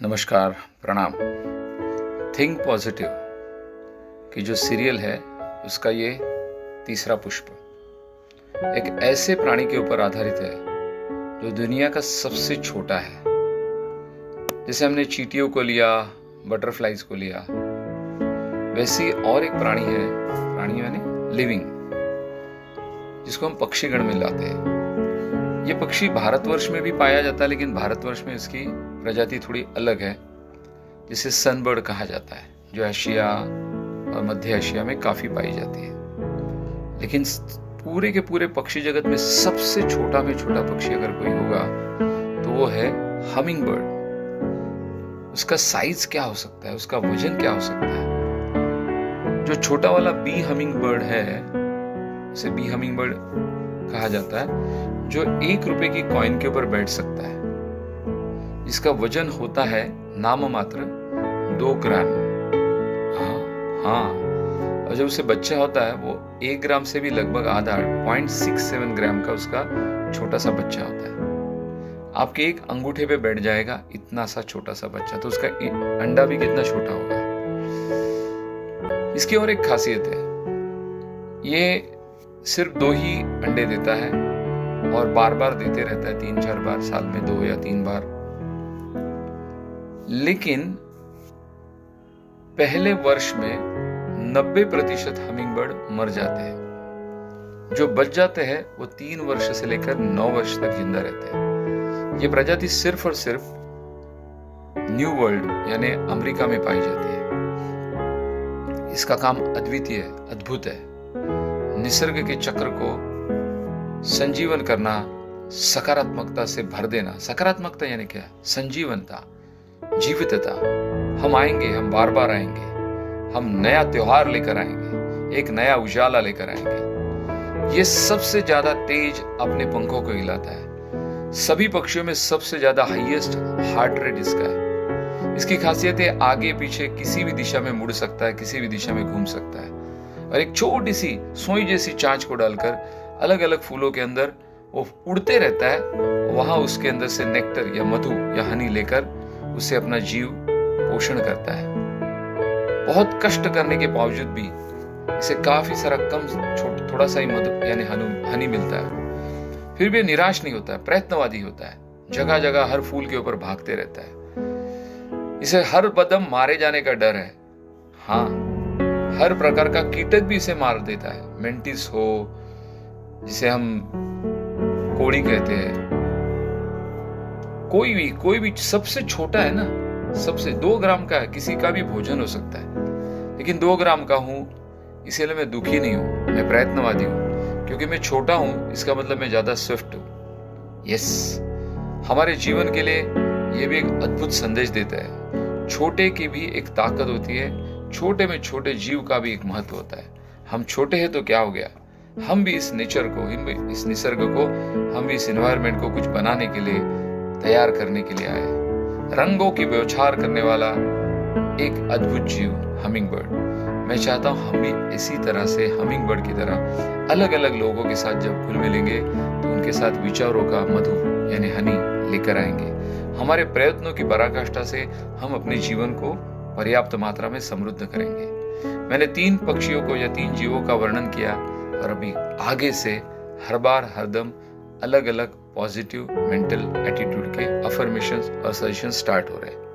नमस्कार, प्रणाम। Think positive की जो सीरियल है उसका ये तीसरा पुष्प एक ऐसे प्राणी के ऊपर आधारित है जो दुनिया का सबसे छोटा है। जैसे हमने चींटियों को लिया, बटरफ्लाइज को लिया, वैसी और एक प्राणी है, प्राणी यानी लिविंग, जिसको हम पक्षीगण में लाते हैं। ये पक्षी भारतवर्ष में भी पाया जाता है, लेकिन भारतवर्ष में इसकी प्रजाति थोड़ी अलग है, जिसे सनबर्ड कहा जाता है, जो एशिया और मध्य एशिया में काफी पाई जाती है। लेकिन पूरे के पूरे पक्षी जगत में सबसे छोटा में छोटा पक्षी अगर कोई होगा तो वो है हमिंग बर्ड। उसका साइज क्या हो सकता है, उसका वजन क्या हो सकता है? जो छोटा वाला बी हमिंग बर्ड है, उसे बी हमिंग बर्ड कहा जाता है, जो 1 रुपए की कॉइन के ऊपर बैठ सकता है। इसका वजन होता है नाम मात्र 2 ग्राम। हाँ, और जब उसे बच्चा होता है वो 1 ग्राम से भी लगभग आधा 0.67 ग्राम का उसका छोटा सा बच्चा होता है। आपके एक अंगूठे पे बैठ जाएगा इतना सा छोटा सा बच्चा, तो उसका अंडा भी कितना छोटा होगा। इसकी और एक खासियत है, ये सिर्फ 2 ही अंडे देता है और बार बार देते रहता है, 3-4 बार साल में, 2 या 3 बार। लेकिन पहले वर्ष में 90% हमिंगबर्ड मर जाते हैं। जो बच जाते हैं वो 3 वर्ष से लेकर 9 वर्ष तक जिंदा रहते हैं। ये प्रजाति सिर्फ और सिर्फ न्यू वर्ल्ड यानी अमेरिका में पाई जाती है। इसका काम अद्वितीय है, अद्भुत है। निसर्ग के चक्र को संजीवन करना, सकारात्मकता से भर देना। सकारात्मकता यानी क्या? संजीवनता, जीवितता। हम आएंगे, हम बार बार आएंगे, हम नया त्योहार लेकर आएंगे, एक नया उजाला लेकर आएंगे। ये सबसे ज्यादा तेज अपने पंखों को हिलाता है। सभी पक्षियों में सबसे ज्यादा हाईएस्ट हार्ट रेट इसका है। इसकी खासियत है आगे पीछे किसी भी दिशा में मुड़ सकता है, किसी भी दिशा में घूम सकता है, और एक छोटी सी सुई जैसी चांच को डालकर अलग अलग फूलों के अंदर वो उड़ते रहता है। वहां उसके अंदर से नेक्टर या मधु या हनी लेकर उसे अपना जीव पोषण करता है। बहुत कष्ट करने के बावजूद भी इसे काफी सारा थोड़ा सा ही मधु यानी हनी मिलता है। फिर भी निराश नहीं होता है, प्रयत्नवादी होता है, जगह जगह हर फूल के ऊपर भागते रहता है। इसे हर कदम मारे जाने का डर है। हाँ, हर प्रकार का कीटक भी इसे मार देता है। मेंटिस हो, जिसे हम कोड़ी कहते हैं, कोई भी सबसे छोटा है ना, सबसे 2 ग्राम का है, किसी का भी भोजन हो सकता है। लेकिन 2 ग्राम का हूं इसलिए मैं दुखी नहीं हूं, मैं प्रयत्नवादी हूं। क्योंकि मैं छोटा हूं इसका मतलब मैं ज्यादा स्विफ्ट हूं। यस, हमारे जीवन के लिए यह भी एक अद्भुत संदेश देता है। छोटे की भी एक ताकत होती है, छोटे में छोटे जीव का भी एक महत्व होता है। हम छोटे हैं तो क्या हो गया, हम भी इस नेचर को, इस निसर्ग को, हम भी इस एनवायरनमेंट को कुछ बनाने के लिए, तैयार करने के लिए आए। रंगों की बौछार करने वाला एक अद्भुत जीव हमिंग बर्ड। मैं चाहता हूं हम भी इसी तरह से हमिंग बर्ड की तरह अलग अलग लोगों के साथ जब घुल मिलेंगे तो उनके साथ विचारों का मधु यानी हनी लेकर आएंगे। हमारे प्रयत्नों की पराकाष्ठा से हम अपने जीवन को पर्याप्त मात्रा में समृद्ध करेंगे। मैंने 3 पक्षियों को या 3 जीवों का वर्णन किया, और अभी आगे से हर बार हरदम अलग अलग पॉजिटिव मेंटल एटीट्यूड के अफर्मेशंस और सजेशन स्टार्ट हो रहे हैं।